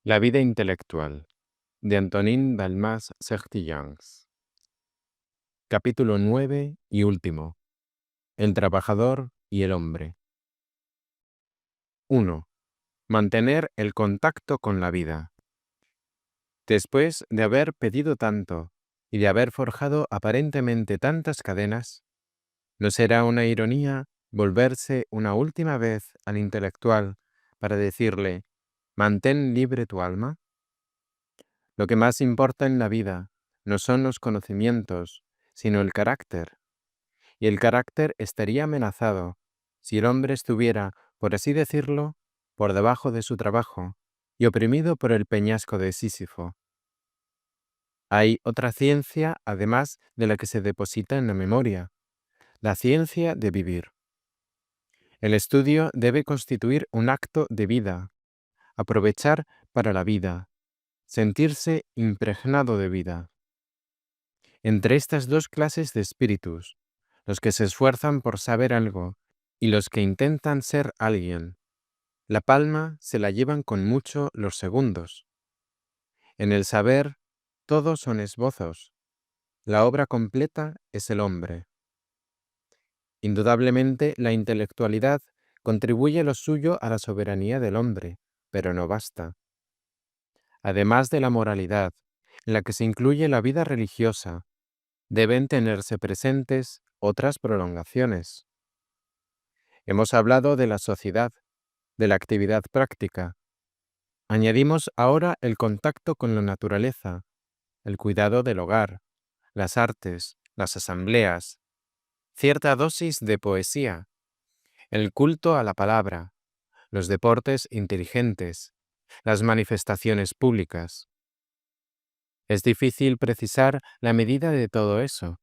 La vida intelectual, de Antonin Balmas-Sertillans. Capítulo 9 y último. El trabajador y el hombre. 1. Mantener el contacto con la vida. Después de haber pedido tanto y de haber forjado aparentemente tantas cadenas, ¿no será una ironía volverse una última vez al intelectual para decirle, mantén libre tu alma? Lo que más importa en la vida no son los conocimientos, sino el carácter. Y el carácter estaría amenazado si el hombre estuviera, por así decirlo, por debajo de su trabajo y oprimido por el peñasco de Sísifo. Hay otra ciencia, además de la que se deposita en la memoria, la ciencia de vivir. El estudio debe constituir un acto de vida, aprovechar para la vida, sentirse impregnado de vida. Entre estas dos clases de espíritus, los que se esfuerzan por saber algo y los que intentan ser alguien, la palma se la llevan con mucho los segundos. En el saber, todos son esbozos. La obra completa es el hombre. Indudablemente, la intelectualidad contribuye lo suyo a la soberanía del hombre, pero no basta. Además de la moralidad, en la que se incluye la vida religiosa, deben tenerse presentes otras prolongaciones. Hemos hablado de la sociedad, de la actividad práctica. Añadimos ahora el contacto con la naturaleza, el cuidado del hogar, las artes, las asambleas, cierta dosis de poesía, el culto a la palabra, los deportes inteligentes, las manifestaciones públicas. Es difícil precisar la medida de todo eso.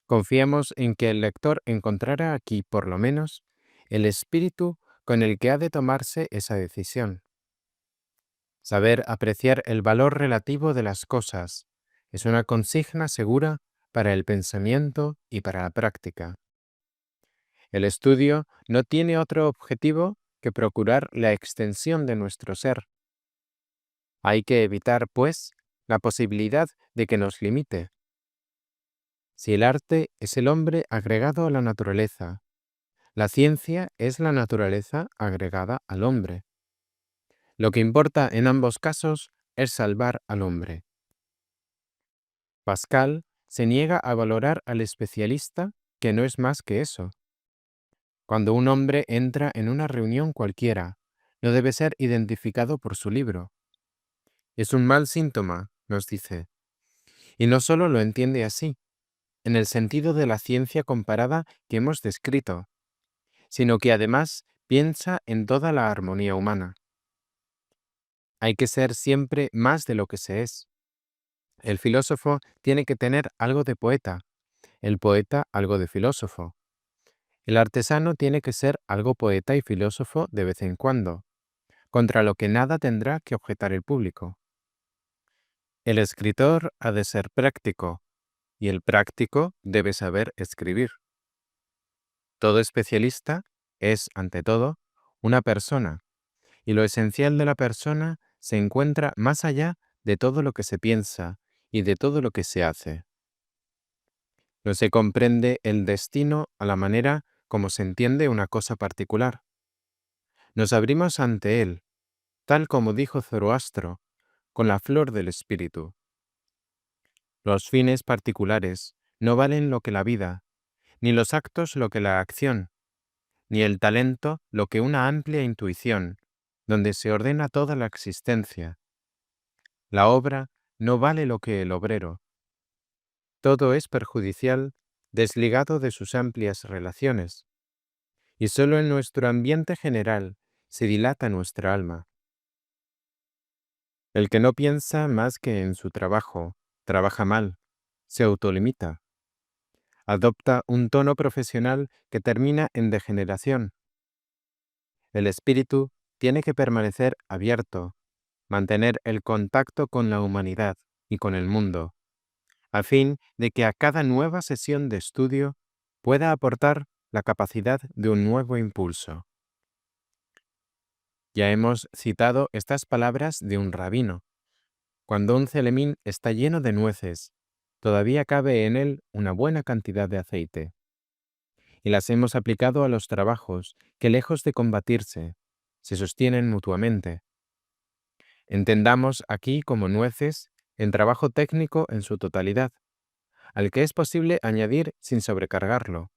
Confiamos en que el lector encontrará aquí, por lo menos, el espíritu con el que ha de tomarse esa decisión. Saber apreciar el valor relativo de las cosas es una consigna segura para el pensamiento y para la práctica. El estudio no tiene otro objetivo que procurar la extensión de nuestro ser. Hay que evitar, pues, la posibilidad de que nos limite. Si el arte es el hombre agregado a la naturaleza, la ciencia es la naturaleza agregada al hombre. Lo que importa en ambos casos es salvar al hombre. Pascal se niega a valorar al especialista, que no es más que eso. Cuando un hombre entra en una reunión cualquiera, no debe ser identificado por su libro. Es un mal síntoma, nos dice. Y no solo lo entiende así, en el sentido de la ciencia comparada que hemos descrito, sino que además piensa en toda la armonía humana. Hay que ser siempre más de lo que se es. El filósofo tiene que tener algo de poeta, el poeta algo de filósofo. El artesano tiene que ser algo poeta y filósofo de vez en cuando, contra lo que nada tendrá que objetar el público. El escritor ha de ser práctico, y el práctico debe saber escribir. Todo especialista es, ante todo, una persona, y lo esencial de la persona se encuentra más allá de todo lo que se piensa y de todo lo que se hace. No se comprende el destino a la manera como se entiende una cosa particular. Nos abrimos ante él, tal como dijo Zoroastro, con la flor del espíritu. Los fines particulares no valen lo que la vida, ni los actos lo que la acción, ni el talento lo que una amplia intuición, donde se ordena toda la existencia. La obra no vale lo que el obrero. Todo es perjudicial, desligado de sus amplias relaciones, y solo en nuestro ambiente general se dilata nuestra alma. El que no piensa más que en su trabajo, trabaja mal, se autolimita. Adopta un tono profesional que termina en degeneración. El espíritu tiene que permanecer abierto, mantener el contacto con la humanidad y con el mundo, a fin de que a cada nueva sesión de estudio pueda aportar la capacidad de un nuevo impulso. Ya hemos citado estas palabras de un rabino. Cuando un celemín está lleno de nueces, todavía cabe en él una buena cantidad de aceite. Y las hemos aplicado a los trabajos que, lejos de combatirse, se sostienen mutuamente. Entendamos aquí como nueces el trabajo técnico en su totalidad, al que es posible añadir sin sobrecargarlo,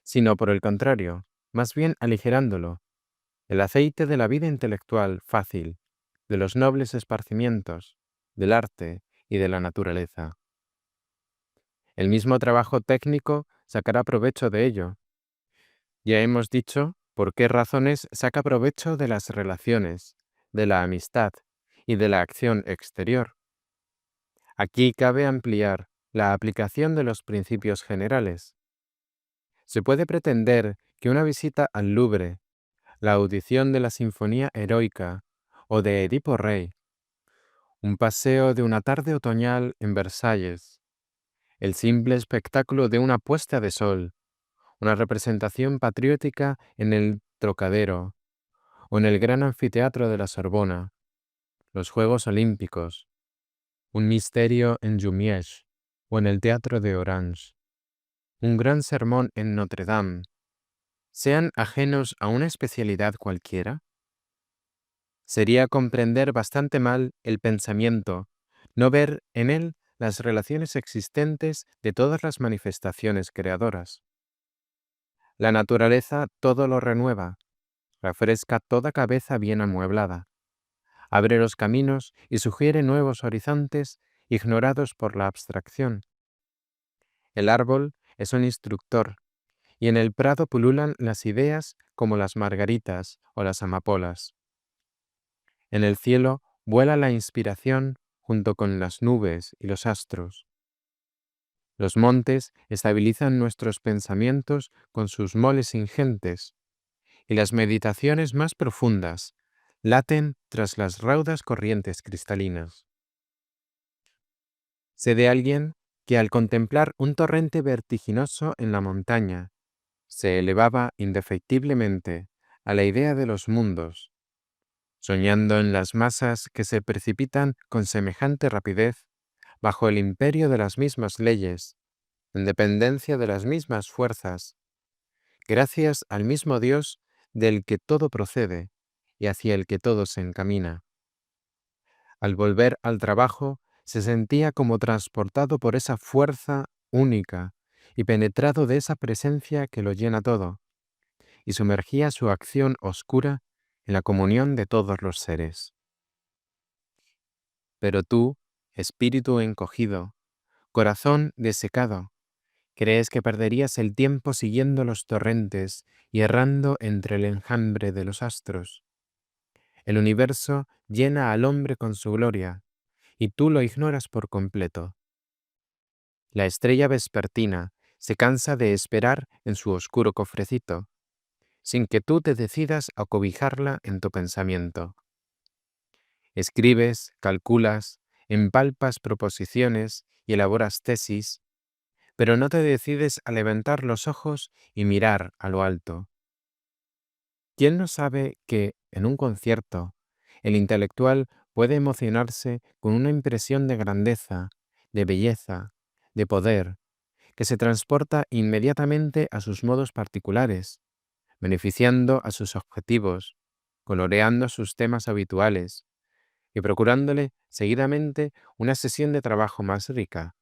sino por el contrario, más bien aligerándolo, el aceite de la vida intelectual fácil, de los nobles esparcimientos, del arte y de la naturaleza. El mismo trabajo técnico sacará provecho de ello. Ya hemos dicho por qué razones saca provecho de las relaciones, de la amistad y de la acción exterior. Aquí cabe ampliar la aplicación de los principios generales. Se puede pretender que una visita al Louvre, la audición de la Sinfonía Heroica o de Edipo Rey, un paseo de una tarde otoñal en Versalles, el simple espectáculo de una puesta de sol, una representación patriótica en el Trocadero o en el gran anfiteatro de la Sorbona, los Juegos Olímpicos, un misterio en Jumièges o en el Teatro de Orange, un gran sermón en Notre Dame, sean ajenos a una especialidad cualquiera? Sería comprender bastante mal el pensamiento, no ver en él las relaciones existentes de todas las manifestaciones creadoras. La naturaleza todo lo renueva, refresca toda cabeza bien amueblada, abre los caminos y sugiere nuevos horizontes ignorados por la abstracción. El árbol es un instructor, y en el prado pululan las ideas como las margaritas o las amapolas. En el cielo vuela la inspiración junto con las nubes y los astros. Los montes estabilizan nuestros pensamientos con sus moles ingentes, y las meditaciones más profundas laten tras las raudas corrientes cristalinas. Sé de alguien que al contemplar un torrente vertiginoso en la montaña, se elevaba indefectiblemente a la idea de los mundos, soñando en las masas que se precipitan con semejante rapidez bajo el imperio de las mismas leyes, en dependencia de las mismas fuerzas, gracias al mismo Dios del que todo procede y hacia el que todo se encamina. Al volver al trabajo, se sentía como transportado por esa fuerza única y penetrado de esa presencia que lo llena todo, y sumergía su acción oscura en la comunión de todos los seres. Pero tú, espíritu encogido, corazón desecado, ¿crees que perderías el tiempo siguiendo los torrentes y errando entre el enjambre de los astros? El universo llena al hombre con su gloria, y tú lo ignoras por completo. La estrella vespertina se cansa de esperar en su oscuro cofrecito, sin que tú te decidas a cobijarla en tu pensamiento. Escribes, calculas, empalpas proposiciones y elaboras tesis, pero no te decides a levantar los ojos y mirar a lo alto. ¿Quién no sabe que, en un concierto, el intelectual puede emocionarse con una impresión de grandeza, de belleza, de poder, que se transporta inmediatamente a sus modos particulares, beneficiando a sus objetivos, coloreando sus temas habituales y procurándole seguidamente una sesión de trabajo más rica?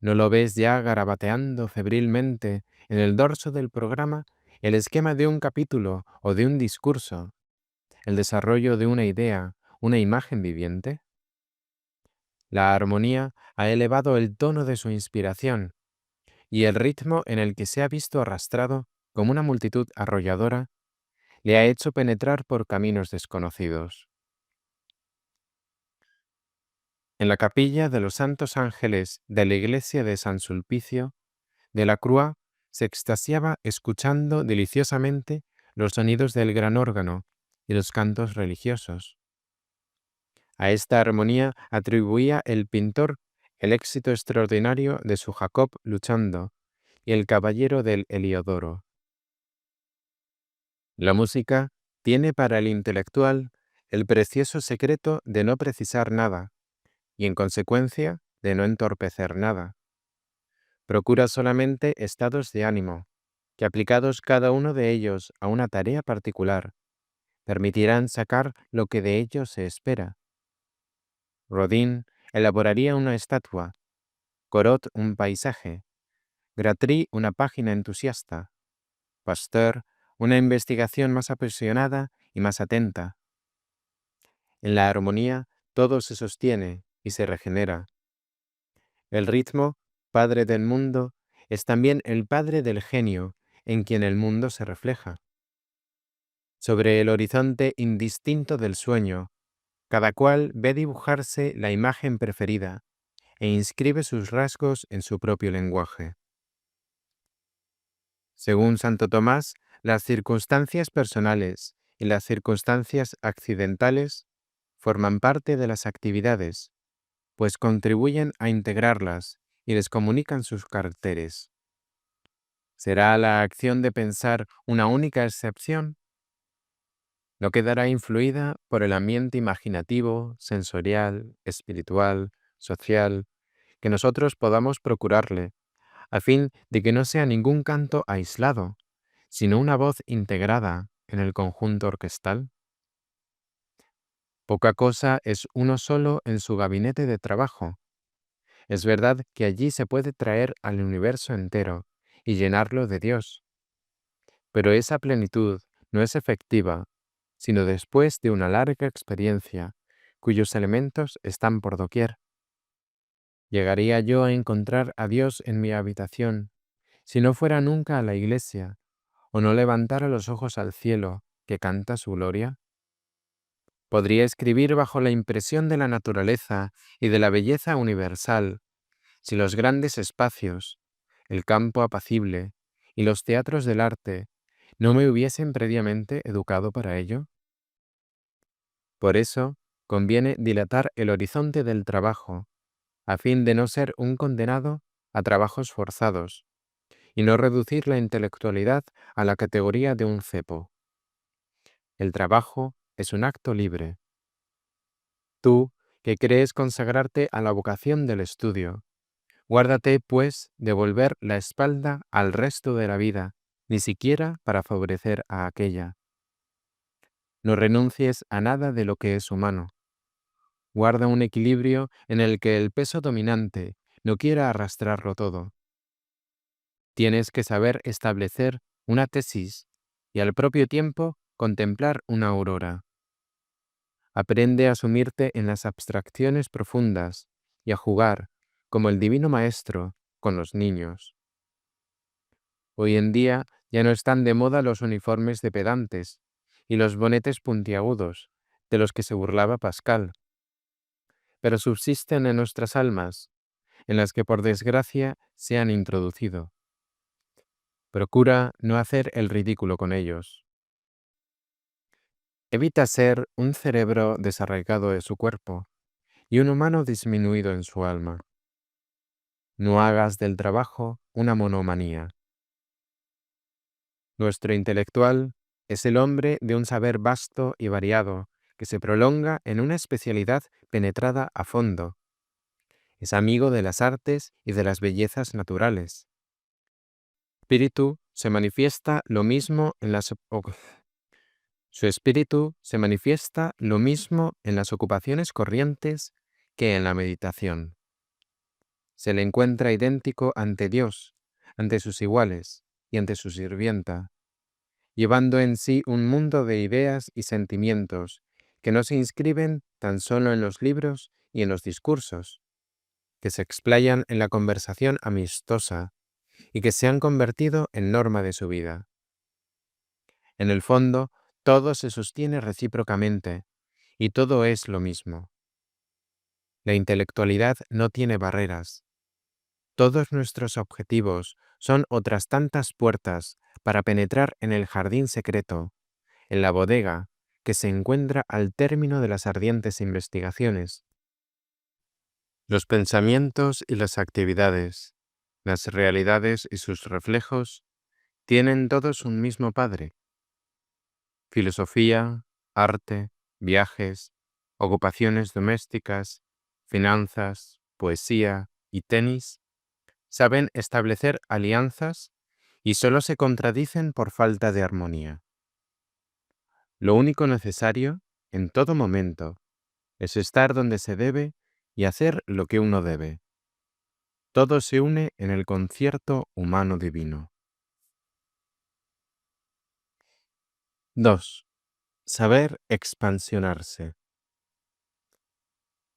¿No lo ves ya garabateando febrilmente en el dorso del programa el esquema de un capítulo o de un discurso, el desarrollo de una idea, una imagen viviente? La armonía ha elevado el tono de su inspiración, y el ritmo en el que se ha visto arrastrado como una multitud arrolladora le ha hecho penetrar por caminos desconocidos. En la capilla de los Santos Ángeles de la iglesia de San Sulpicio, de la Croix se extasiaba escuchando deliciosamente los sonidos del gran órgano y los cantos religiosos. A esta armonía atribuía el pintor el éxito extraordinario de su Jacob luchando y el caballero del Heliodoro. La música Tiene para el intelectual el precioso secreto de no precisar nada y, en consecuencia, de no entorpecer nada. Procura solamente estados de ánimo, que aplicados cada uno de ellos a una tarea particular, permitirán sacar lo que de ellos se espera. Rodin elaboraría una estatua, Corot un paisaje, Gratry una página entusiasta, Pasteur una investigación más apasionada y más atenta. En la armonía todo se sostiene y se regenera. El ritmo, padre del mundo, es también el padre del genio en quien el mundo se refleja. Sobre el horizonte indistinto del sueño, cada cual ve dibujarse la imagen preferida e inscribe sus rasgos en su propio lenguaje. Según Santo Tomás, las circunstancias personales y las circunstancias accidentales forman parte de las actividades, pues contribuyen a integrarlas y les comunican sus caracteres. ¿Será la acción de pensar una única excepción? No quedará influida por el ambiente imaginativo, sensorial, espiritual, social, que nosotros podamos procurarle, a fin de que no sea ningún canto aislado, sino una voz integrada en el conjunto orquestal. Poca cosa es uno solo en su gabinete de trabajo. Es verdad que allí se puede traer al universo entero y llenarlo de Dios, pero esa plenitud no es efectiva, sino después de una larga experiencia, cuyos elementos están por doquier. ¿Llegaría yo a encontrar a Dios en mi habitación si no fuera nunca a la iglesia o no levantara los ojos al cielo que canta su gloria? Podría escribir bajo la impresión de la naturaleza y de la belleza universal si los grandes espacios, el campo apacible y los teatros del arte no me hubiesen previamente educado para ello. Por eso, conviene dilatar el horizonte del trabajo, a fin de no ser un condenado a trabajos forzados, y no reducir la intelectualidad a la categoría de un cepo. El trabajo es un acto libre. Tú, que crees consagrarte a la vocación del estudio, guárdate, pues, de volver la espalda al resto de la vida, ni siquiera para favorecer a aquella. No renuncies a nada de lo que es humano. Guarda un equilibrio en el que el peso dominante no quiera arrastrarlo todo. Tienes que saber establecer una tesis y al propio tiempo contemplar una aurora. Aprende a sumirte en las abstracciones profundas y a jugar, como el divino maestro, con los niños. Hoy en día ya no están de moda los uniformes de pedantes y los bonetes puntiagudos, de los que se burlaba Pascal, pero subsisten en nuestras almas, en las que por desgracia se han introducido. Procura no hacer el ridículo con ellos. Evita ser un cerebro desarraigado de su cuerpo y un humano disminuido en su alma. No hagas del trabajo una monomanía. Nuestro intelectual es el hombre de un saber vasto y variado que se prolonga en una especialidad penetrada a fondo. Es amigo de las artes y de las bellezas naturales. Espíritu se manifiesta lo mismo en las Su espíritu se manifiesta lo mismo en las ocupaciones corrientes que en la meditación. Se le encuentra idéntico ante Dios, ante sus iguales y ante su sirvienta, llevando en sí un mundo de ideas y sentimientos que no se inscriben tan solo en los libros y en los discursos, que se explayan en la conversación amistosa y que se han convertido en norma de su vida. En el fondo, todo se sostiene recíprocamente y todo es lo mismo. La intelectualidad no tiene barreras. Todos nuestros objetivos son otras tantas puertas para penetrar en el jardín secreto, en la bodega que se encuentra al término de las ardientes investigaciones. Los pensamientos y las actividades, las realidades y sus reflejos, tienen todos un mismo Padre. Filosofía, arte, viajes, ocupaciones domésticas, finanzas, poesía y tenis saben establecer alianzas y solo se contradicen por falta de armonía. Lo único necesario, en todo momento, es estar donde se debe y hacer lo que uno debe. Todo se une en el concierto humano divino. 2. Saber expansionarse.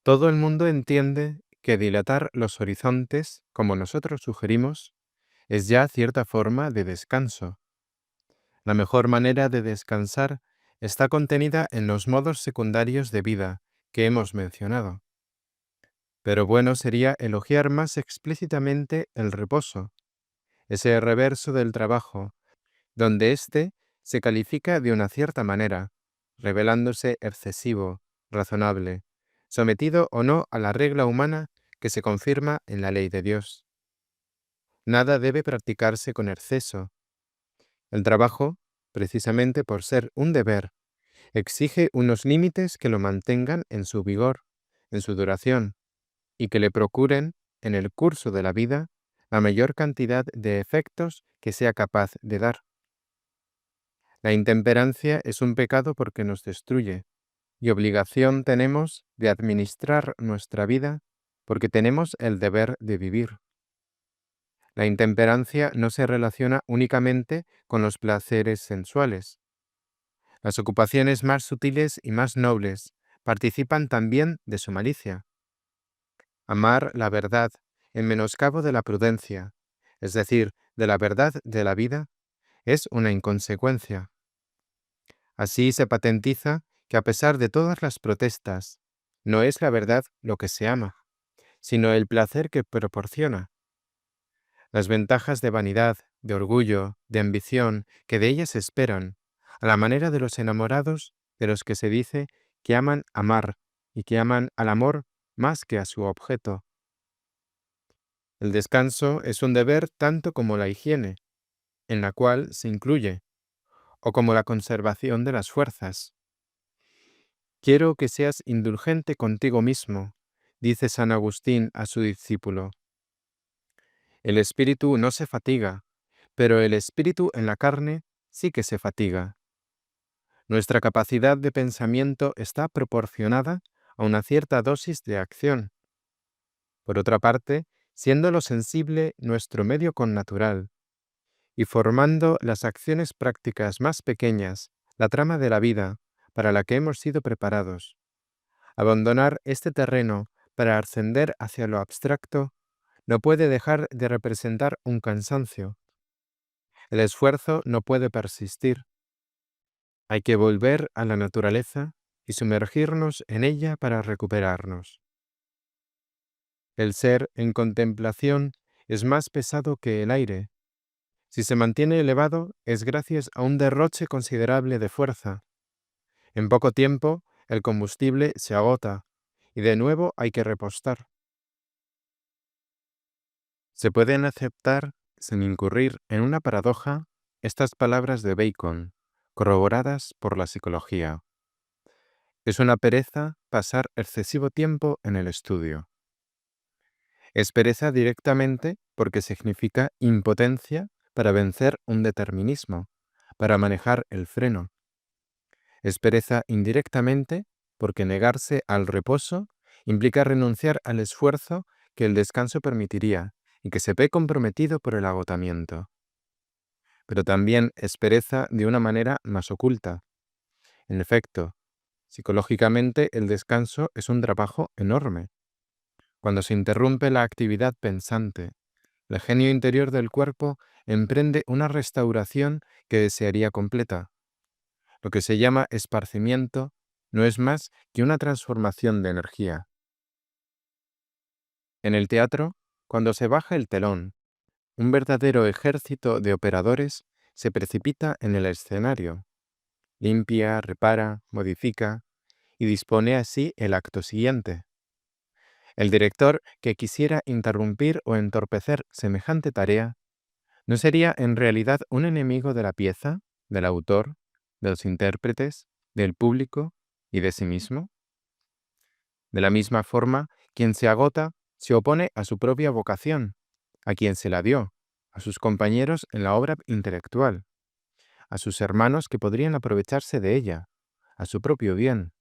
Todo el mundo entiende que dilatar los horizontes, como nosotros sugerimos, es ya cierta forma de descanso. La mejor manera de descansar está contenida en los modos secundarios de vida que hemos mencionado. Pero bueno sería elogiar más explícitamente el reposo, ese reverso del trabajo, donde éste se califica de una cierta manera, revelándose excesivo, razonable, sometido o no a la regla humana que se confirma en la ley de Dios. Nada debe practicarse con exceso. El trabajo, precisamente por ser un deber, exige unos límites que lo mantengan en su vigor, en su duración, y que le procuren, en el curso de la vida, la mayor cantidad de efectos que sea capaz de dar. La intemperancia es un pecado porque nos destruye, y obligación tenemos de administrar nuestra vida porque tenemos el deber de vivir. La intemperancia no se relaciona únicamente con los placeres sensuales. Las ocupaciones más sutiles y más nobles participan también de su malicia. Amar la verdad en menoscabo de la prudencia, es decir, de la verdad de la vida, es una inconsecuencia. Así se patentiza que a pesar de todas las protestas, no es la verdad lo que se ama, sino el placer que proporciona. Las ventajas de vanidad, de orgullo, de ambición que de ellas esperan, a la manera de los enamorados de los que se dice que aman amar y que aman al amor más que a su objeto. El descanso es un deber tanto como la higiene, en la cual se incluye, o como la conservación de las fuerzas. Quiero que seas indulgente contigo mismo, dice San Agustín a su discípulo. El espíritu no se fatiga, pero el espíritu en la carne sí que se fatiga. Nuestra capacidad de pensamiento está proporcionada a una cierta dosis de acción. Por otra parte, siendo lo sensible nuestro medio connatural, y formando las acciones prácticas más pequeñas, la trama de la vida para la que hemos sido preparados. Abandonar este terreno para ascender hacia lo abstracto no puede dejar de representar un cansancio. El esfuerzo no puede persistir. Hay que volver a la naturaleza y sumergirnos en ella para recuperarnos. El ser en contemplación es más pesado que el aire. Si se mantiene elevado es gracias a un derroche considerable de fuerza. En poco tiempo el combustible se agota y de nuevo hay que repostar. Se pueden aceptar, sin incurrir en una paradoja, estas palabras de Bacon, corroboradas por la psicología. Es una pereza pasar excesivo tiempo en el estudio. Es pereza directamente porque significa impotencia para vencer un determinismo, para manejar el freno. Es pereza indirectamente porque negarse al reposo implica renunciar al esfuerzo que el descanso permitiría y que se ve comprometido por el agotamiento. Pero también es pereza de una manera más oculta. En efecto, psicológicamente el descanso es un trabajo enorme. Cuando se interrumpe la actividad pensante, el genio interior del cuerpo emprende una restauración que desearía completa. Lo que se llama esparcimiento no es más que una transformación de energía. En el teatro, cuando se baja el telón, un verdadero ejército de operadores se precipita en el escenario, limpia, repara, modifica y dispone así el acto siguiente. El director que quisiera interrumpir o entorpecer semejante tarea, ¿no sería en realidad un enemigo de la pieza, del autor, de los intérpretes, del público y de sí mismo. De la misma forma, quien se agota se opone a su propia vocación, a quien se la dio, a sus compañeros en la obra intelectual, a sus hermanos que podrían aprovecharse de ella, a su propio bien.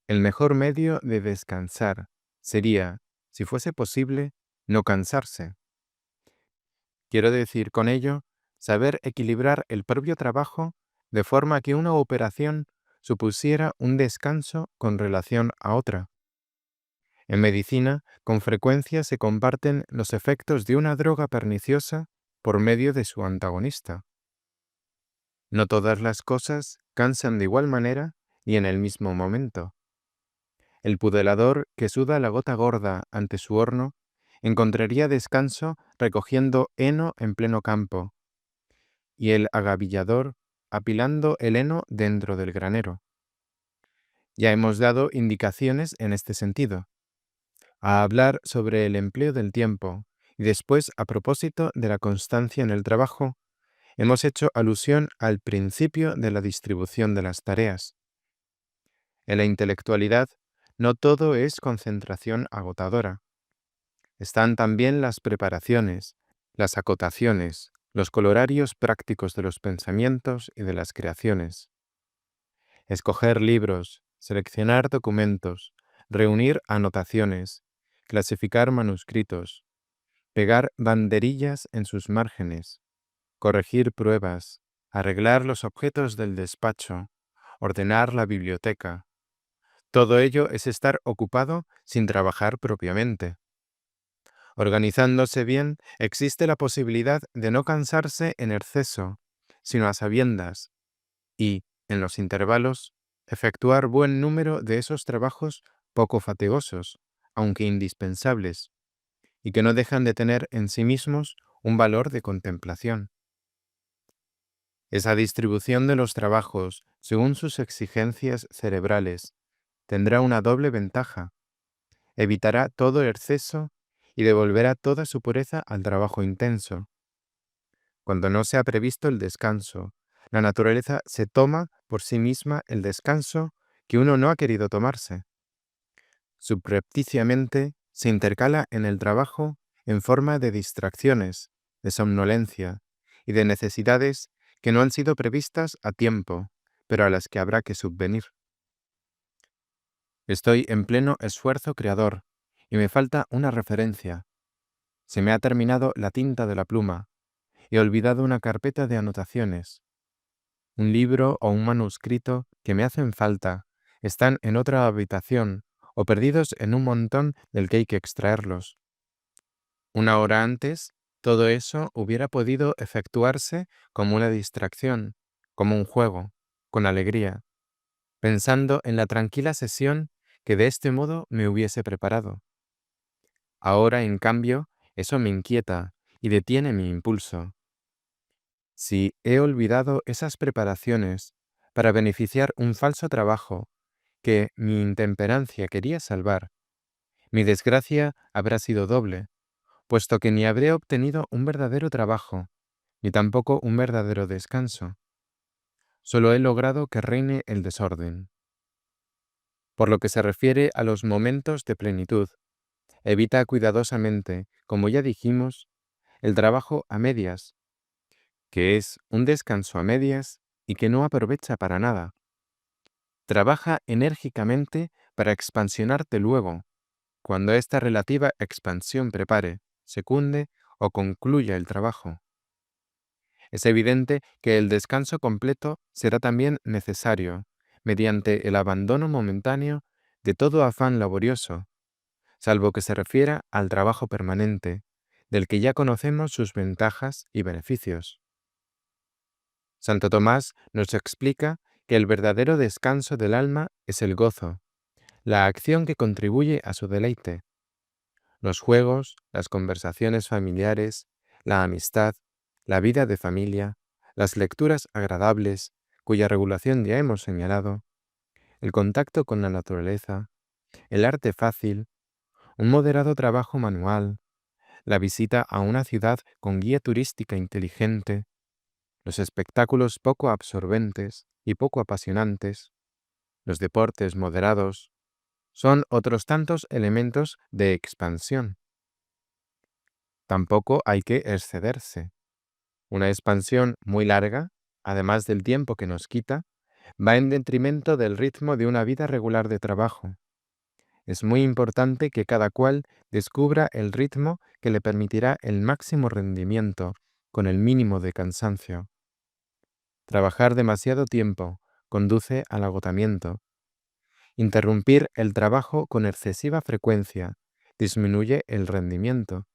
El mejor medio de descansar sería, si fuese posible, no cansarse. Quiero decir con ello, saber equilibrar el propio trabajo de forma que una operación supusiera un descanso con relación a otra. En medicina, con frecuencia se comparten los efectos de una droga perniciosa por medio de su antagonista. No todas las cosas cansan de igual manera y en el mismo momento. El pudelador que suda la gota gorda ante su horno encontraría descanso recogiendo heno en pleno campo, y el agavillador apilando el heno dentro del granero. Ya hemos dado indicaciones en este sentido. A hablar sobre el empleo del tiempo y después a propósito de la constancia en el trabajo, hemos hecho alusión al principio de la distribución de las tareas. En la intelectualidad, no todo es concentración agotadora. Están también las preparaciones, las acotaciones, los colorarios prácticos de los pensamientos y de las creaciones. Escoger libros, seleccionar documentos, reunir anotaciones, clasificar manuscritos, pegar banderillas en sus márgenes, corregir pruebas, arreglar los objetos del despacho, ordenar la biblioteca. Todo ello es estar ocupado sin trabajar propiamente. Organizándose bien, existe la posibilidad de no cansarse en exceso, sino a sabiendas, y, en los intervalos, efectuar buen número de esos trabajos poco fatigosos, aunque indispensables, y que no dejan de tener en sí mismos un valor de contemplación. Esa distribución de los trabajos, según sus exigencias cerebrales, tendrá una doble ventaja. Evitará todo exceso y devolverá toda su pureza al trabajo intenso. Cuando no se ha previsto el descanso, la naturaleza se toma por sí misma el descanso que uno no ha querido tomarse. Subrepticiamente se intercala en el trabajo en forma de distracciones, de somnolencia y de necesidades que no han sido previstas a tiempo, pero a las que habrá que subvenir. Estoy en pleno esfuerzo creador y me falta una referencia. Se me ha terminado la tinta de la pluma. He olvidado una carpeta de anotaciones. Un libro o un manuscrito que me hacen falta están en otra habitación o perdidos en un montón del que hay que extraerlos. Una hora antes, todo eso hubiera podido efectuarse como una distracción, como un juego, con alegría, pensando en la tranquila sesión que de este modo me hubiese preparado. Ahora, en cambio, eso me inquieta y detiene mi impulso. Si he olvidado esas preparaciones para beneficiar un falso trabajo que mi intemperancia quería salvar, mi desgracia habrá sido doble, puesto que ni habré obtenido un verdadero trabajo, ni tampoco un verdadero descanso. Solo he logrado que reine el desorden. Por lo que se refiere a los momentos de plenitud, evita cuidadosamente, como ya dijimos, el trabajo a medias, que es un descanso a medias y que no aprovecha para nada. Trabaja enérgicamente para expansionarte luego, cuando esta relativa expansión prepare, secunde o concluya el trabajo. Es evidente que el descanso completo será también necesario, mediante el abandono momentáneo de todo afán laborioso, salvo que se refiera al trabajo permanente, del que ya conocemos sus ventajas y beneficios. Santo Tomás nos explica que el verdadero descanso del alma es el gozo, la acción que contribuye a su deleite. Los juegos, las conversaciones familiares, la amistad, la vida de familia, las lecturas agradables, cuya regulación ya hemos señalado, el contacto con la naturaleza, el arte fácil, un moderado trabajo manual, la visita a una ciudad con guía turística inteligente, los espectáculos poco absorbentes y poco apasionantes, los deportes moderados, son otros tantos elementos de expansión. Tampoco hay que excederse. Una expansión muy larga, además del tiempo que nos quita, va en detrimento del ritmo de una vida regular de trabajo. Es muy importante que cada cual descubra el ritmo que le permitirá el máximo rendimiento con el mínimo de cansancio. Trabajar demasiado tiempo conduce al agotamiento. Interrumpir el trabajo con excesiva frecuencia disminuye el rendimiento.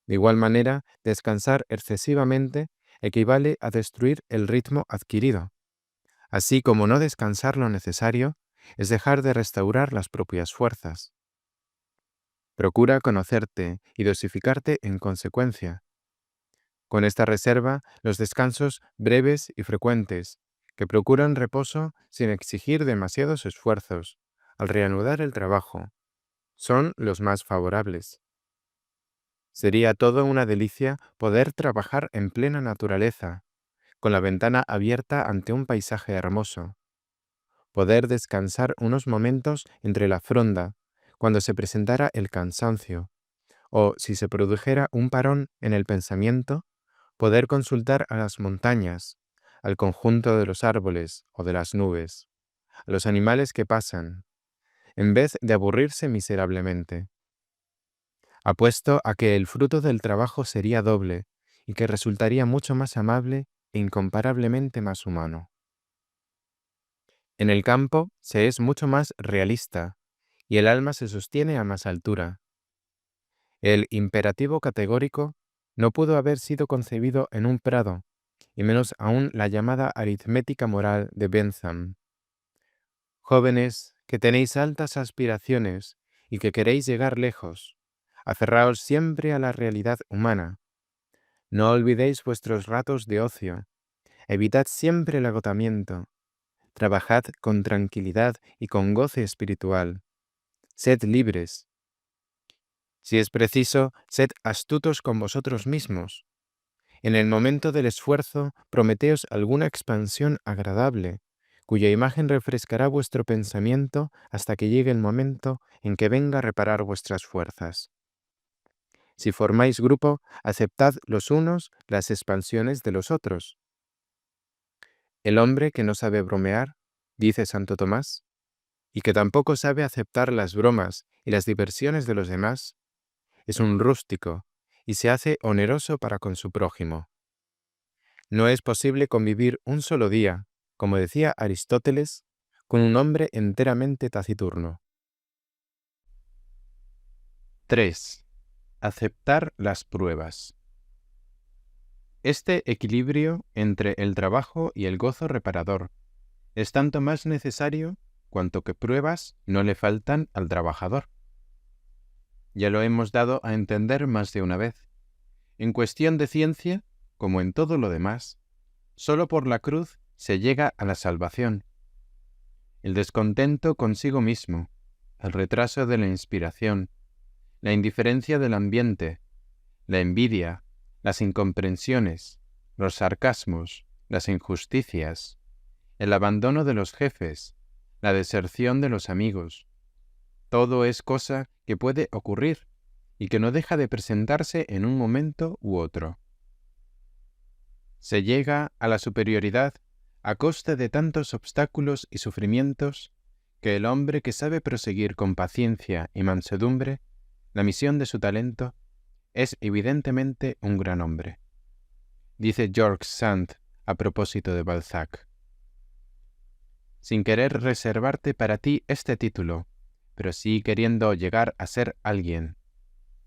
De igual manera, descansar excesivamente equivale a destruir el ritmo adquirido, así como no descansar lo necesario es dejar de restaurar las propias fuerzas. Procura conocerte y dosificarte en consecuencia. Con esta reserva, los descansos breves y frecuentes, que procuran reposo sin exigir demasiados esfuerzos, al reanudar el trabajo, son los más favorables. Sería todo una delicia poder trabajar en plena naturaleza, con la ventana abierta ante un paisaje hermoso, poder descansar unos momentos entre la fronda, cuando se presentara el cansancio, o si se produjera un parón en el pensamiento, poder consultar a las montañas, al conjunto de los árboles o de las nubes, a los animales que pasan, en vez de aburrirse miserablemente. Apuesto a que el fruto del trabajo sería doble y que resultaría mucho más amable e incomparablemente más humano. En el campo se es mucho más realista y el alma se sostiene a más altura. El imperativo categórico no pudo haber sido concebido en un prado, y menos aún la llamada aritmética moral de Bentham. Jóvenes, que tenéis altas aspiraciones y que queréis llegar lejos, aferraos siempre a la realidad humana. No olvidéis vuestros ratos de ocio, evitad siempre el agotamiento, trabajad con tranquilidad y con goce espiritual, sed libres. Si es preciso, sed astutos con vosotros mismos. En el momento del esfuerzo, prometeos alguna expansión agradable, cuya imagen refrescará vuestro pensamiento hasta que llegue el momento en que venga a reparar vuestras fuerzas. Si formáis grupo, aceptad los unos las expansiones de los otros. El hombre que no sabe bromear, dice Santo Tomás, y que tampoco sabe aceptar las bromas y las diversiones de los demás, es un rústico y se hace oneroso para con su prójimo. No es posible convivir un solo día, como decía Aristóteles, con un hombre enteramente taciturno. 3. Aceptar las pruebas. Este equilibrio entre el trabajo y el gozo reparador es tanto más necesario cuanto que pruebas no le faltan al trabajador. Ya lo hemos dado a entender más de una vez. En cuestión de ciencia, como en todo lo demás, solo por la cruz se llega a la salvación. El descontento consigo mismo, el retraso de la inspiración, la indiferencia del ambiente, la envidia, las incomprensiones, los sarcasmos, las injusticias, el abandono de los jefes, la deserción de los amigos. Todo es cosa que puede ocurrir y que no deja de presentarse en un momento u otro. Se llega a la superioridad a costa de tantos obstáculos y sufrimientos que el hombre que sabe proseguir con paciencia y mansedumbre la misión de su talento es evidentemente un gran hombre. Dice George Sand a propósito de Balzac. Sin querer reservarte para ti este título, pero sí queriendo llegar a ser alguien,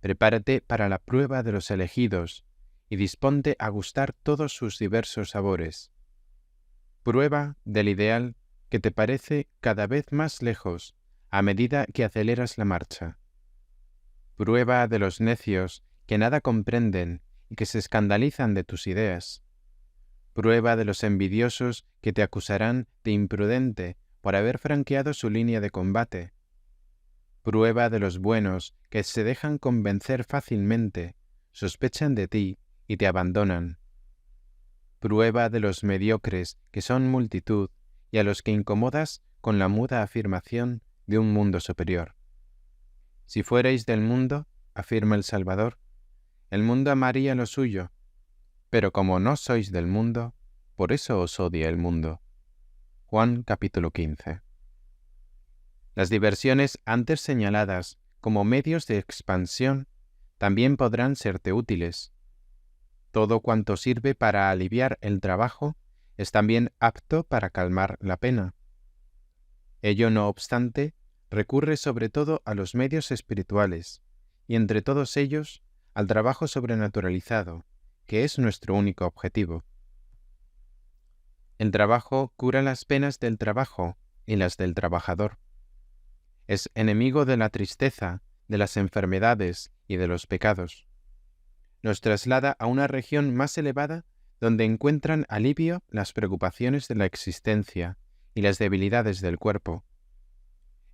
prepárate para la prueba de los elegidos y disponte a gustar todos sus diversos sabores. Prueba del ideal que te parece cada vez más lejos a medida que aceleras la marcha. Prueba de los necios que nada comprenden y que se escandalizan de tus ideas. Prueba de los envidiosos que te acusarán de imprudente por haber franqueado su línea de combate. Prueba de los buenos que se dejan convencer fácilmente, sospechan de ti y te abandonan. prueba de los mediocres, que son multitud, y a los que incomodas con la muda afirmación de un mundo superior. Si fuerais del mundo, afirma el Salvador, el mundo amaría lo suyo, pero como no sois del mundo, por eso os odia el mundo. Juan capítulo 15. Las diversiones antes señaladas como medios de expansión también podrán serte útiles. Todo cuanto sirve para aliviar el trabajo es también apto para calmar la pena. Ello no obstante, recurre sobre todo a los medios espirituales, y entre todos ellos al trabajo sobrenaturalizado, que es nuestro único objetivo. El trabajo cura las penas del trabajo y las del trabajador. Es enemigo de la tristeza, de las enfermedades y de los pecados. Nos traslada a una región más elevada donde encuentran alivio las preocupaciones de la existencia y las debilidades del cuerpo.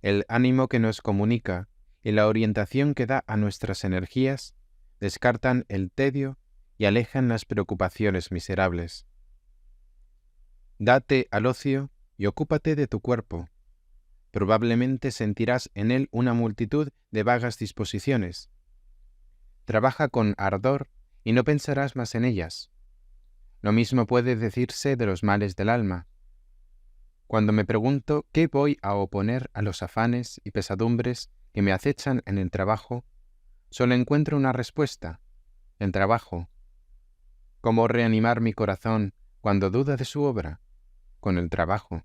El ánimo que nos comunica y la orientación que da a nuestras energías descartan el tedio y alejan las preocupaciones miserables. Date al ocio y ocúpate de tu cuerpo. Probablemente sentirás en él una multitud de vagas disposiciones. Trabaja con ardor y no pensarás más en ellas. Lo mismo puede decirse de los males del alma. Cuando me pregunto qué voy a oponer a los afanes y pesadumbres que me acechan en el trabajo, solo encuentro una respuesta: el trabajo. ¿Cómo reanimar mi corazón cuando duda de su obra? Con el trabajo.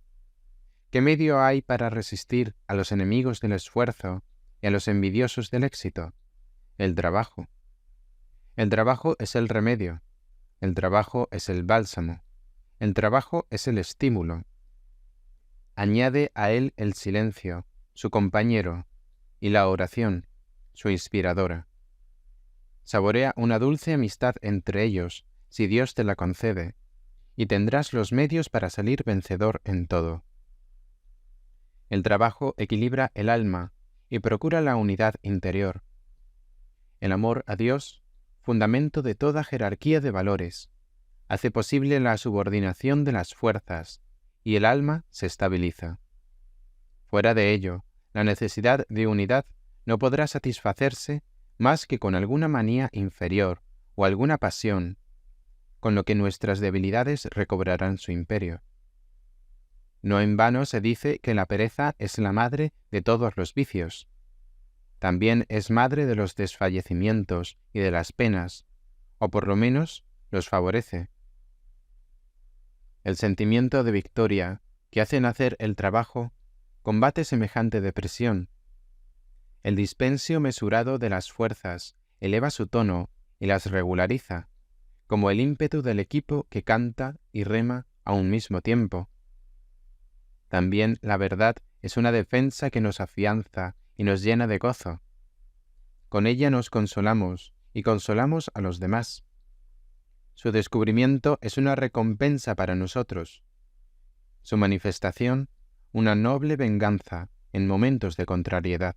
¿Qué medio hay para resistir a los enemigos del esfuerzo y a los envidiosos del éxito? El trabajo. El trabajo es el remedio. El trabajo es el bálsamo. El trabajo es el estímulo. Añade a él el silencio, su compañero, y la oración, su inspiradora. Saborea una dulce amistad entre ellos, si Dios te la concede, y tendrás los medios para salir vencedor en todo. El trabajo equilibra el alma y procura la unidad interior. El amor a Dios, fundamento de toda jerarquía de valores, hace posible la subordinación de las fuerzas, y el alma se estabiliza. Fuera de ello, la necesidad de unidad no podrá satisfacerse más que con alguna manía inferior o alguna pasión, con lo que nuestras debilidades recobrarán su imperio. No en vano se dice que la pereza es la madre de todos los vicios. También es madre de los desfallecimientos y de las penas, o por lo menos los favorece. El sentimiento de victoria que hace nacer el trabajo combate semejante depresión. El dispendio mesurado de las fuerzas eleva su tono y las regulariza, como el ímpetu del equipo que canta y rema a un mismo tiempo. También la verdad es una defensa que nos afianza y nos llena de gozo. Con ella nos consolamos y consolamos a los demás. Su descubrimiento es una recompensa para nosotros. Su manifestación, una noble venganza en momentos de contrariedad.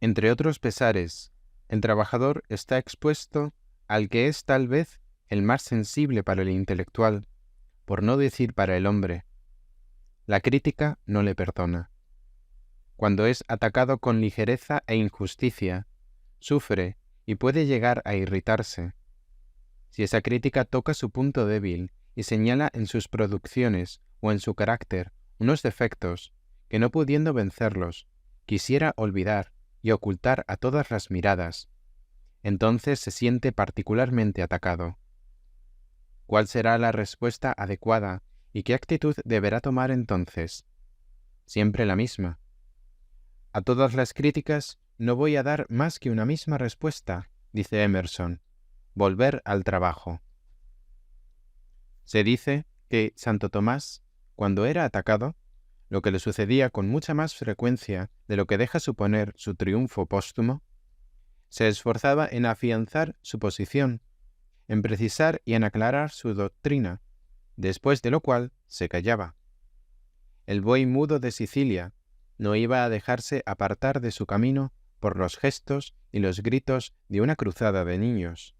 Entre otros pesares, el trabajador está expuesto al que es tal vez el más sensible para el intelectual, por no decir para el hombre. La crítica no le perdona. Cuando es atacado con ligereza e injusticia, sufre y puede llegar a irritarse. Si esa crítica toca su punto débil y señala en sus producciones o en su carácter unos defectos que, no pudiendo vencerlos, quisiera olvidar y ocultar a todas las miradas, entonces se siente particularmente atacado. ¿Cuál será la respuesta adecuada y qué actitud deberá tomar entonces? Siempre la misma. A todas las críticas no voy a dar más que una misma respuesta, dice Emerson: volver al trabajo. Se dice que Santo Tomás, cuando era atacado, lo que le sucedía con mucha más frecuencia de lo que deja suponer su triunfo póstumo, se esforzaba en afianzar su posición, en precisar y en aclarar su doctrina, después de lo cual se callaba. El buey mudo de Sicilia no iba a dejarse apartar de su camino por los gestos y los gritos de una cruzada de niños.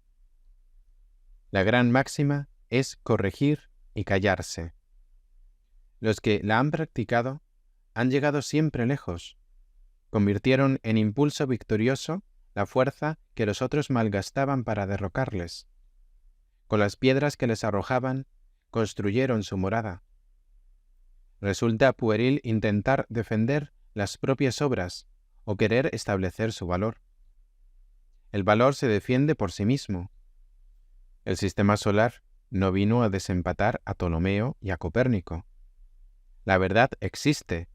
La gran máxima es corregir y callarse. Los que la han practicado han llegado siempre lejos. Convirtieron en impulso victorioso la fuerza que los otros malgastaban para derrocarles. Con las piedras que les arrojaban, construyeron su morada. Resulta pueril intentar defender las propias obras o querer establecer su valor. El valor se defiende por sí mismo. El sistema solar no vino a desempatar a Ptolomeo y a Copérnico. La verdad existe.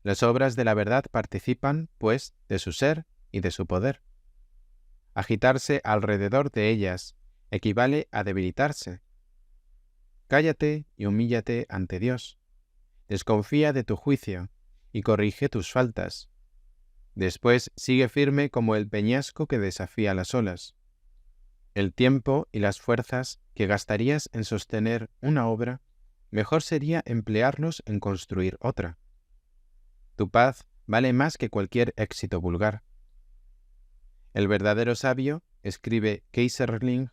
Las obras de la verdad participan, pues, de su ser y de su poder. Agitarse alrededor de ellas equivale a debilitarse. Cállate y humíllate ante Dios. Desconfía de tu juicio y corrige tus faltas. Después sigue firme como el peñasco que desafía las olas. El tiempo y las fuerzas que gastarías en sostener una obra, mejor sería emplearlos en construir otra. Tu paz vale más que cualquier éxito vulgar. El verdadero sabio, escribe Keyserling,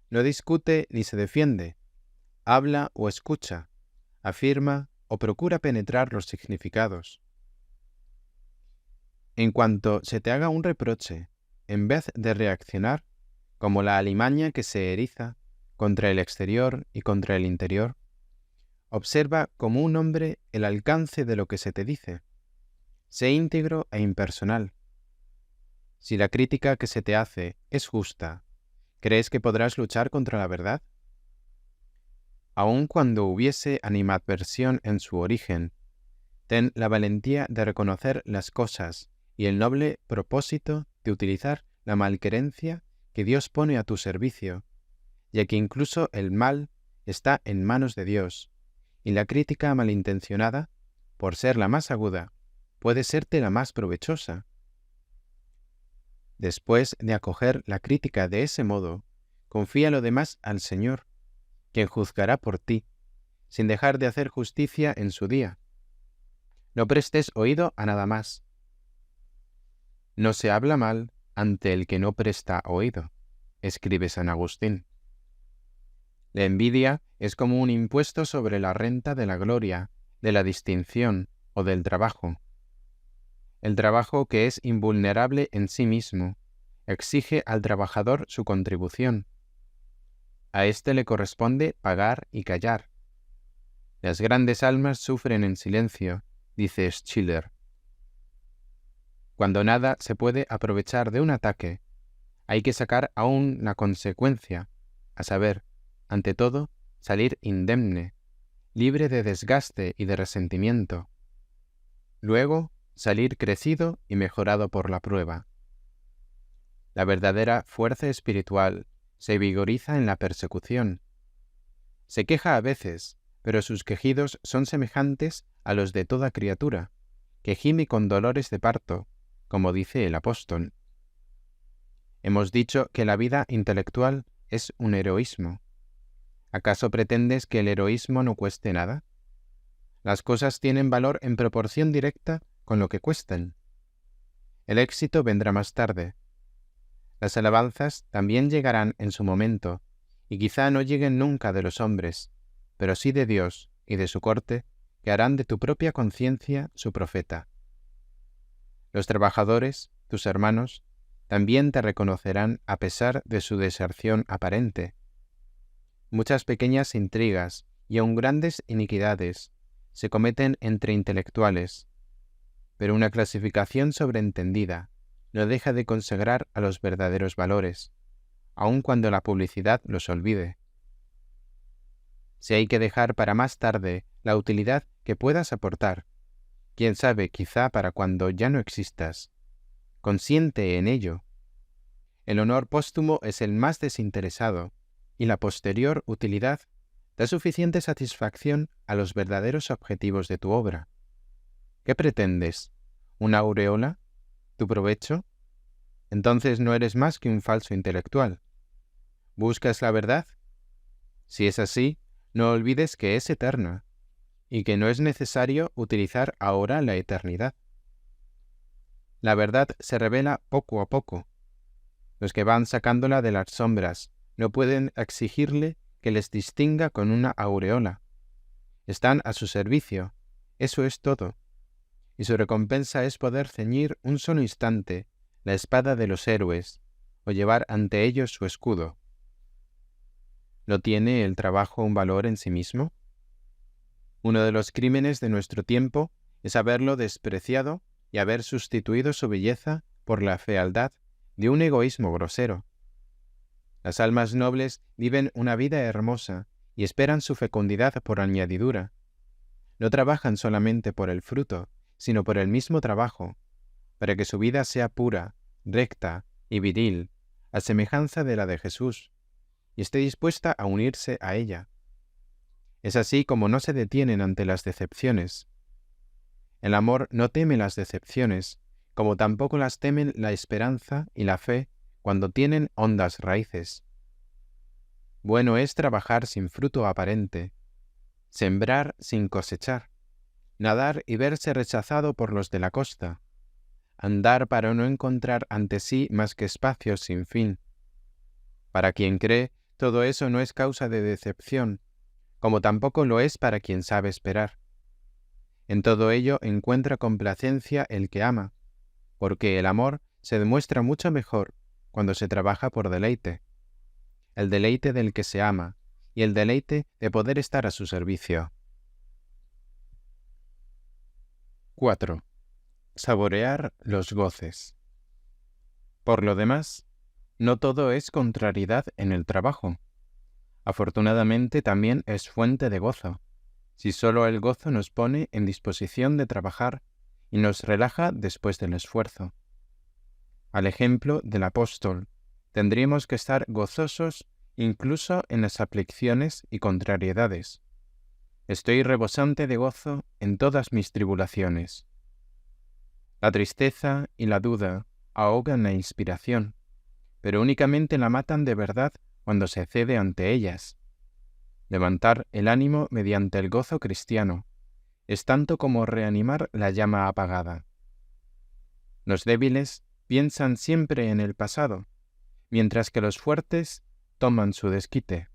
no discute ni se defiende, habla o escucha, afirma o procura penetrar los significados. En cuanto se te haga un reproche, en vez de reaccionar, como la alimaña que se eriza contra el exterior y contra el interior, observa como un hombre el alcance de lo que se te dice. Sé íntegro e impersonal. Si la crítica que se te hace es justa, ¿crees que podrás luchar contra la verdad? Aun cuando hubiese animadversión en su origen, ten la valentía de reconocer las cosas y el noble propósito de utilizar la malquerencia que Dios pone a tu servicio, ya que incluso el mal está en manos de Dios, y la crítica malintencionada, por ser la más aguda, puede serte la más provechosa. Después de acoger la crítica de ese modo, confía lo demás al Señor, quien juzgará por ti, sin dejar de hacer justicia en su día. No prestes oído a nada más. No se habla mal ante el que no presta oído, escribe San Agustín. La envidia es como un impuesto sobre la renta de la gloria, de la distinción o del trabajo. El trabajo, que es invulnerable en sí mismo, exige al trabajador su contribución. A éste le corresponde pagar y callar. Las grandes almas sufren en silencio, dice Schiller. Cuando nada se puede aprovechar de un ataque, hay que sacar aún la consecuencia, a saber, ante todo, salir indemne, libre de desgaste y de resentimiento. Luego, salir crecido y mejorado por la prueba. La verdadera fuerza espiritual se vigoriza en la persecución. Se queja a veces, pero sus quejidos son semejantes a los de toda criatura, que gime con dolores de parto, como dice el apóstol. Hemos dicho que la vida intelectual es un heroísmo. ¿Acaso pretendes que el heroísmo no cueste nada? Las cosas tienen valor en proporción directa con lo que cuestan. El éxito vendrá más tarde. Las alabanzas también llegarán en su momento, y quizá no lleguen nunca de los hombres, pero sí de Dios y de su corte, que harán de tu propia conciencia su profeta. Los trabajadores, tus hermanos, también te reconocerán a pesar de su deserción aparente. Muchas pequeñas intrigas y aun grandes iniquidades se cometen entre intelectuales, pero una clasificación sobreentendida no deja de consagrar a los verdaderos valores, aun cuando la publicidad los olvide. Si hay que dejar para más tarde la utilidad que puedas aportar, quién sabe, quizá para cuando ya no existas, consiente en ello. El honor póstumo es el más desinteresado, y la posterior utilidad da suficiente satisfacción a los verdaderos objetivos de tu obra. ¿Qué pretendes? ¿Una aureola? ¿Tu provecho? Entonces no eres más que un falso intelectual. ¿Buscas la verdad? Si es así, no olvides que es eterna, y que no es necesario utilizar ahora la eternidad. La verdad se revela poco a poco. Los que van sacándola de las sombras no pueden exigirle que les distinga con una aureola. Están a su servicio, eso es todo. Y su recompensa es poder ceñir un solo instante la espada de los héroes, o llevar ante ellos su escudo. ¿No tiene el trabajo un valor en sí mismo? Uno de los crímenes de nuestro tiempo es haberlo despreciado y haber sustituido su belleza por la fealdad de un egoísmo grosero. Las almas nobles viven una vida hermosa y esperan su fecundidad por añadidura. No trabajan solamente por el fruto, sino por el mismo trabajo, para que su vida sea pura, recta y viril, a semejanza de la de Jesús, y esté dispuesta a unirse a ella. Es así como no se detienen ante las decepciones. El amor no teme las decepciones, como tampoco las temen la esperanza y la fe cuando tienen hondas raíces. Bueno es trabajar sin fruto aparente, sembrar sin cosechar, nadar y verse rechazado por los de la costa, andar para no encontrar ante sí más que espacios sin fin. Para quien cree, todo eso no es causa de decepción, como tampoco lo es para quien sabe esperar. En todo ello encuentra complacencia el que ama, porque el amor se demuestra mucho mejor cuando se trabaja por deleite, el deleite del que se ama y el deleite de poder estar a su servicio. 4. Saborear los goces. Por lo demás, no todo es contrariedad en el trabajo. Afortunadamente también es fuente de gozo, si solo el gozo nos pone en disposición de trabajar y nos relaja después del esfuerzo. Al ejemplo del apóstol, tendríamos que estar gozosos incluso en las aflicciones y contrariedades. Estoy rebosante de gozo en todas mis tribulaciones. La tristeza y la duda ahogan la inspiración, pero únicamente la matan de verdad cuando se cede ante ellas. Levantar el ánimo mediante el gozo cristiano es tanto como reanimar la llama apagada. Los débiles piensan siempre en el pasado, mientras que los fuertes toman su desquite,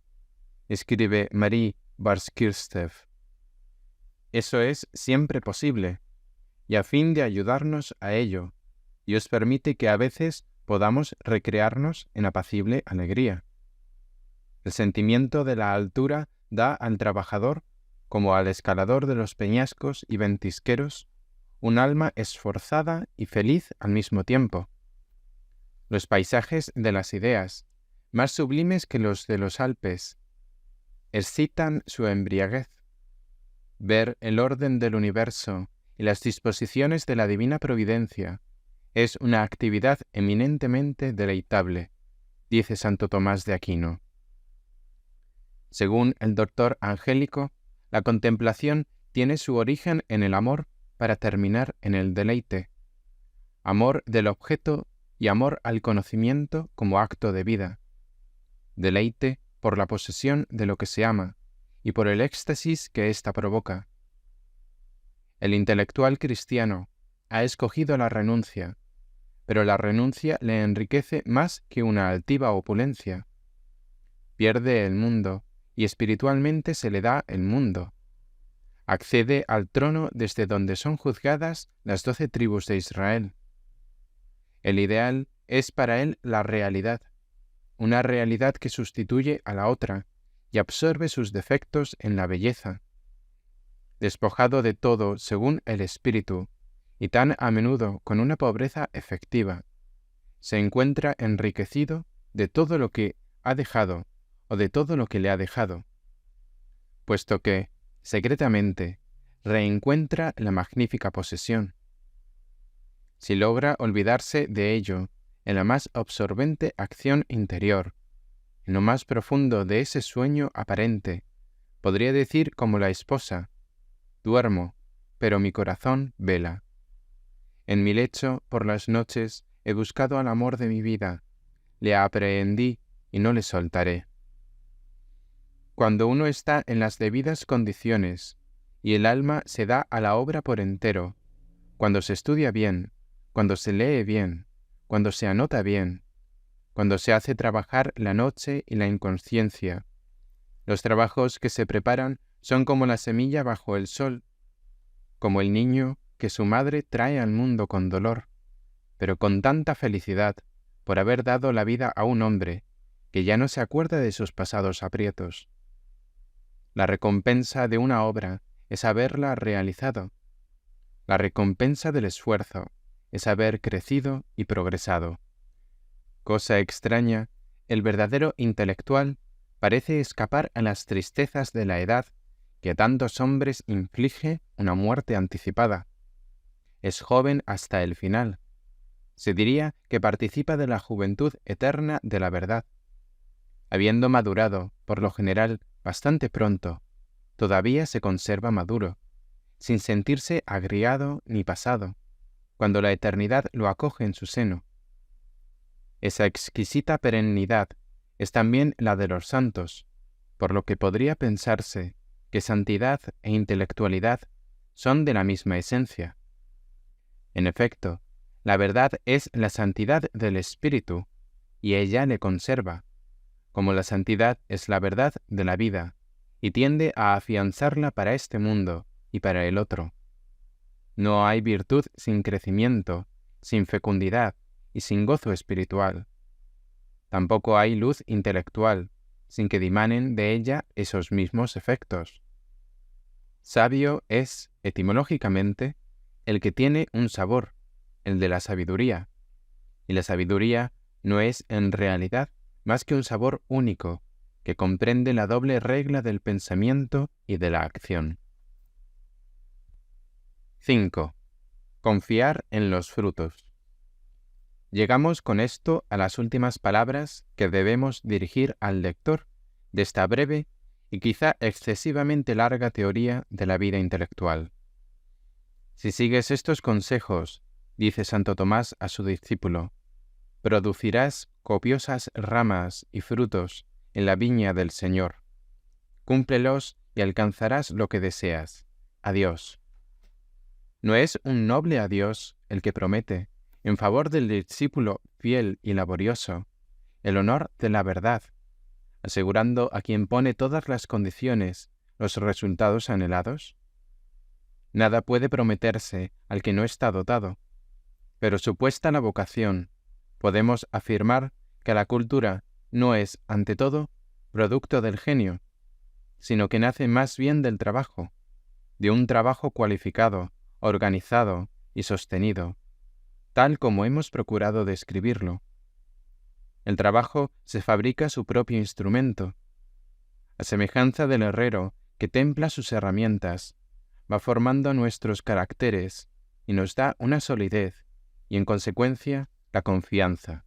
escribe Marie Barskirstev. Eso es siempre posible, y a fin de ayudarnos a ello, Dios permite que a veces podamos recrearnos en apacible alegría. El sentimiento de la altura da al trabajador, como al escalador de los peñascos y ventisqueros, un alma esforzada y feliz al mismo tiempo. Los paisajes de las ideas, más sublimes que los de los Alpes, excitan su embriaguez. Ver el orden del universo y las disposiciones de la divina providencia es una actividad eminentemente deleitable, dice Santo Tomás de Aquino. Según el doctor Angélico, la contemplación tiene su origen en el amor para terminar en el deleite. Amor del objeto y amor al conocimiento como acto de vida. Deleite por la posesión de lo que se ama y por el éxtasis que ésta provoca. El intelectual cristiano ha escogido la renuncia, pero la renuncia le enriquece más que una altiva opulencia. Pierde el mundo y espiritualmente se le da el mundo. Accede al trono desde donde son juzgadas las 12 tribus de Israel. El ideal es para él la realidad, una realidad que sustituye a la otra y absorbe sus defectos en la belleza. Despojado de todo según el espíritu, y tan a menudo con una pobreza efectiva, se encuentra enriquecido de todo lo que ha dejado o de todo lo que le ha dejado, puesto que, secretamente, reencuentra la magnífica posesión. Si logra olvidarse de ello en la más absorbente acción interior, en lo más profundo de ese sueño aparente, podría decir como la esposa: duermo, pero mi corazón vela. En mi lecho, por las noches, he buscado al amor de mi vida, le aprehendí y no le soltaré. Cuando uno está en las debidas condiciones y el alma se da a la obra por entero, cuando se estudia bien, cuando se lee bien, cuando se anota bien, cuando se hace trabajar la noche y la inconsciencia, Los trabajos que se preparan son como la semilla bajo el sol, como el niño que su madre trae al mundo con dolor, pero con tanta felicidad por haber dado la vida a un hombre que ya no se acuerda de sus pasados aprietos. La recompensa de una obra es haberla realizado. La recompensa del esfuerzo es haber crecido y progresado. Cosa extraña, el verdadero intelectual parece escapar a las tristezas de la edad que a tantos hombres inflige una muerte anticipada. Es joven hasta el final. Se diría que participa de la juventud eterna de la verdad. Habiendo madurado, por lo general, bastante pronto, todavía se conserva maduro, sin sentirse agriado ni pasado, cuando la eternidad lo acoge en su seno. Esa exquisita perennidad es también la de los santos, por lo que podría pensarse que santidad e intelectualidad son de la misma esencia. En efecto, la verdad es la santidad del espíritu, y ella le conserva, como la santidad es la verdad de la vida, y tiende a afianzarla para este mundo y para el otro. No hay virtud sin crecimiento, sin fecundidad y sin gozo espiritual. Tampoco hay luz intelectual, sin que dimanen de ella esos mismos efectos. Sabio es, etimológicamente, el que tiene un sabor, el de la sabiduría, y la sabiduría no es en realidad más que un sabor único, que comprende la doble regla del pensamiento y de la acción. 5. Confiar en los frutos. Llegamos con esto a las últimas palabras que debemos dirigir al lector de esta breve y quizá excesivamente larga teoría de la vida intelectual. Si sigues estos consejos, dice Santo Tomás a su discípulo, producirás copiosas ramas y frutos en la viña del Señor. Cúmplelos y alcanzarás lo que deseas. Adiós. ¿No es un noble adiós el que promete, en favor del discípulo fiel y laborioso, el honor de la verdad, asegurando a quien pone todas las condiciones los resultados anhelados? Nada puede prometerse al que no está dotado, pero supuesta la vocación, podemos afirmar que la cultura no es, ante todo, producto del genio, sino que nace más bien del trabajo, de un trabajo cualificado, organizado y sostenido, tal como hemos procurado describirlo. El trabajo se fabrica su propio instrumento. A semejanza del herrero que templa sus herramientas, va formando nuestros caracteres y nos da una solidez y, en consecuencia, la confianza.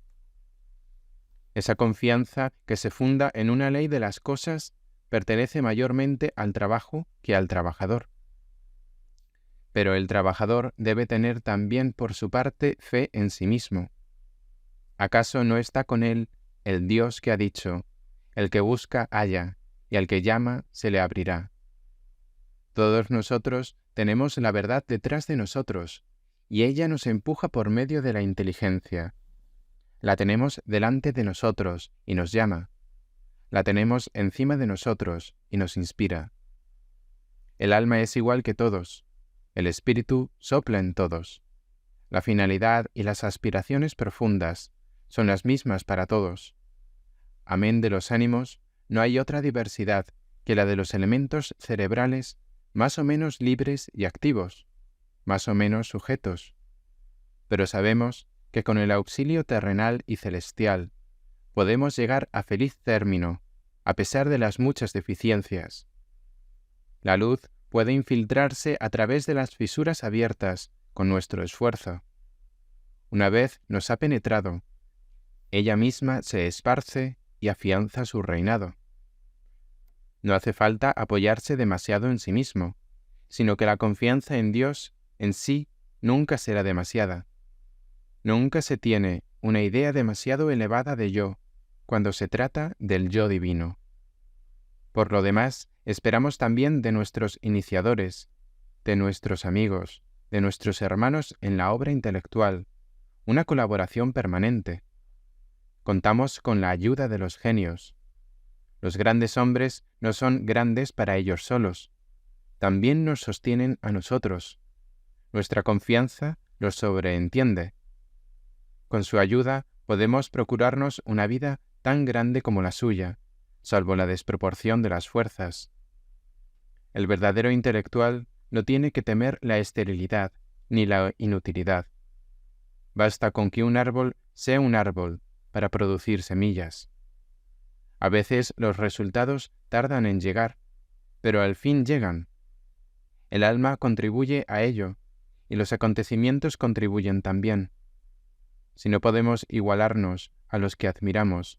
Esa confianza que se funda en una ley de las cosas pertenece mayormente al trabajo que al trabajador. Pero el trabajador debe tener también por su parte fe en sí mismo. ¿Acaso no está con él el Dios que ha dicho, el que busca halla, y al que llama se le abrirá? Todos nosotros tenemos la verdad detrás de nosotros, y ella nos empuja por medio de la inteligencia. La tenemos delante de nosotros y nos llama. La tenemos encima de nosotros y nos inspira. El alma es igual que todos. El espíritu sopla en todos. La finalidad y las aspiraciones profundas son las mismas para todos. Amén de los ánimos, no hay otra diversidad que la de los elementos cerebrales más o menos libres y activos, más o menos sujetos. Pero sabemos que con el auxilio terrenal y celestial podemos llegar a feliz término, a pesar de las muchas deficiencias. La luz puede infiltrarse a través de las fisuras abiertas con nuestro esfuerzo. Una vez nos ha penetrado, ella misma se esparce y afianza su reinado. No hace falta apoyarse demasiado en sí mismo, sino que la confianza en Dios en sí nunca será demasiada. Nunca se tiene una idea demasiado elevada de yo cuando se trata del yo divino. Por lo demás, esperamos también de nuestros iniciadores, de nuestros amigos, de nuestros hermanos en la obra intelectual, una colaboración permanente. Contamos con la ayuda de los genios. Los grandes hombres no son grandes para ellos solos, también nos sostienen a nosotros. Nuestra confianza los sobreentiende. Con su ayuda podemos procurarnos una vida tan grande como la suya, salvo la desproporción de las fuerzas. El verdadero intelectual no tiene que temer la esterilidad ni la inutilidad. Basta con que un árbol sea un árbol para producir semillas. A veces los resultados tardan en llegar, pero al fin llegan. El alma contribuye a ello, y los acontecimientos contribuyen también. Si no podemos igualarnos a los que admiramos,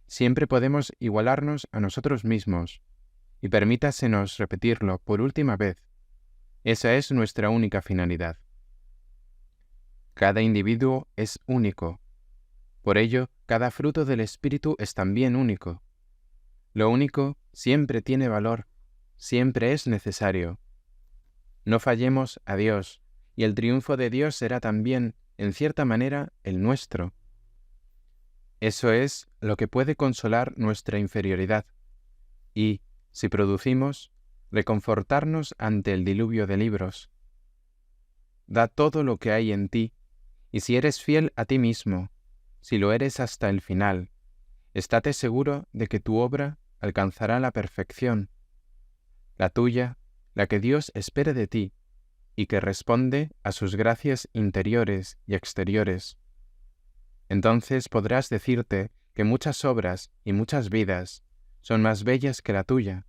siempre podemos igualarnos a nosotros mismos, y permítasenos repetirlo por última vez. Esa es nuestra única finalidad. Cada individuo es único. Por ello, cada fruto del Espíritu es también único. Lo único siempre tiene valor, siempre es necesario. No fallemos a Dios, y el triunfo de Dios será también, en cierta manera, el nuestro. Eso es lo que puede consolar nuestra inferioridad, y, si producimos, reconfortarnos ante el diluvio de libros. Da todo lo que hay en ti, y si eres fiel a ti mismo, si lo eres hasta el final, estate seguro de que tu obra alcanzará la perfección, la tuya, la que Dios espera de ti, y que responde a sus gracias interiores y exteriores. Entonces podrás decirte que muchas obras y muchas vidas son más bellas que la tuya,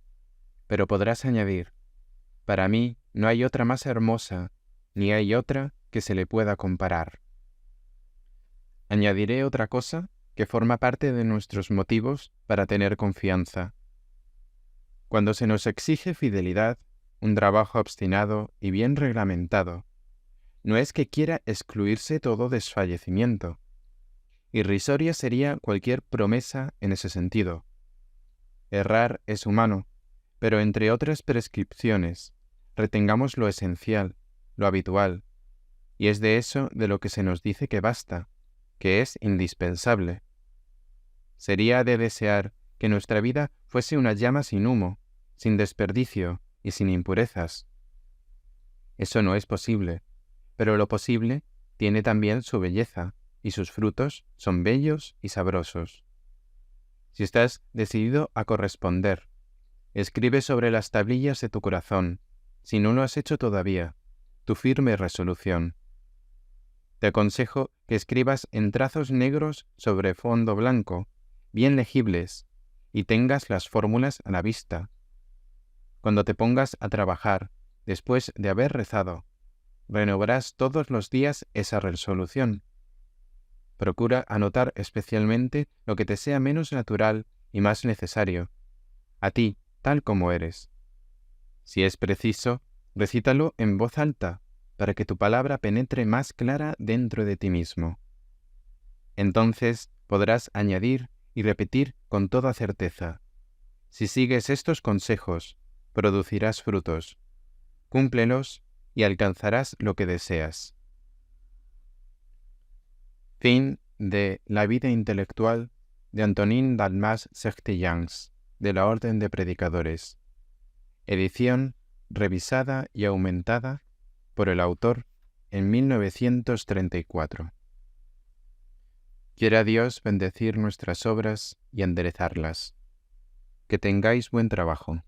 pero podrás añadir, para mí no hay otra más hermosa, ni hay otra que se le pueda comparar. Añadiré otra cosa que forma parte de nuestros motivos para tener confianza. Cuando se nos exige fidelidad, un trabajo obstinado y bien reglamentado, no es que quiera excluirse todo desfallecimiento. Irrisoria sería cualquier promesa en ese sentido. Errar es humano, pero entre otras prescripciones, retengamos lo esencial, lo habitual, y es de eso de lo que se nos dice que basta, que es indispensable. Sería de desear que nuestra vida fuese una llama sin humo, sin desperdicio y sin impurezas. Eso no es posible, pero lo posible tiene también su belleza, y sus frutos son bellos y sabrosos. Si estás decidido a corresponder, escribe sobre las tablillas de tu corazón, si no lo has hecho todavía, tu firme resolución. Te aconsejo que escribas en trazos negros sobre fondo blanco, bien legibles, y tengas las fórmulas a la vista. Cuando te pongas a trabajar, después de haber rezado, renovarás todos los días esa resolución. Procura anotar especialmente lo que te sea menos natural y más necesario, a ti, tal como eres. Si es preciso, recítalo en voz alta, para que tu palabra penetre más clara dentro de ti mismo. Entonces podrás añadir y repetir con toda certeza: si sigues estos consejos, producirás frutos. Cúmplelos y alcanzarás lo que deseas. Fin de La vida intelectual de Antonin Dalmas Sechtillans, de la Orden de Predicadores. Edición revisada y aumentada por el autor en 1934. Quiera Dios bendecir nuestras obras y enderezarlas. Que tengáis buen trabajo.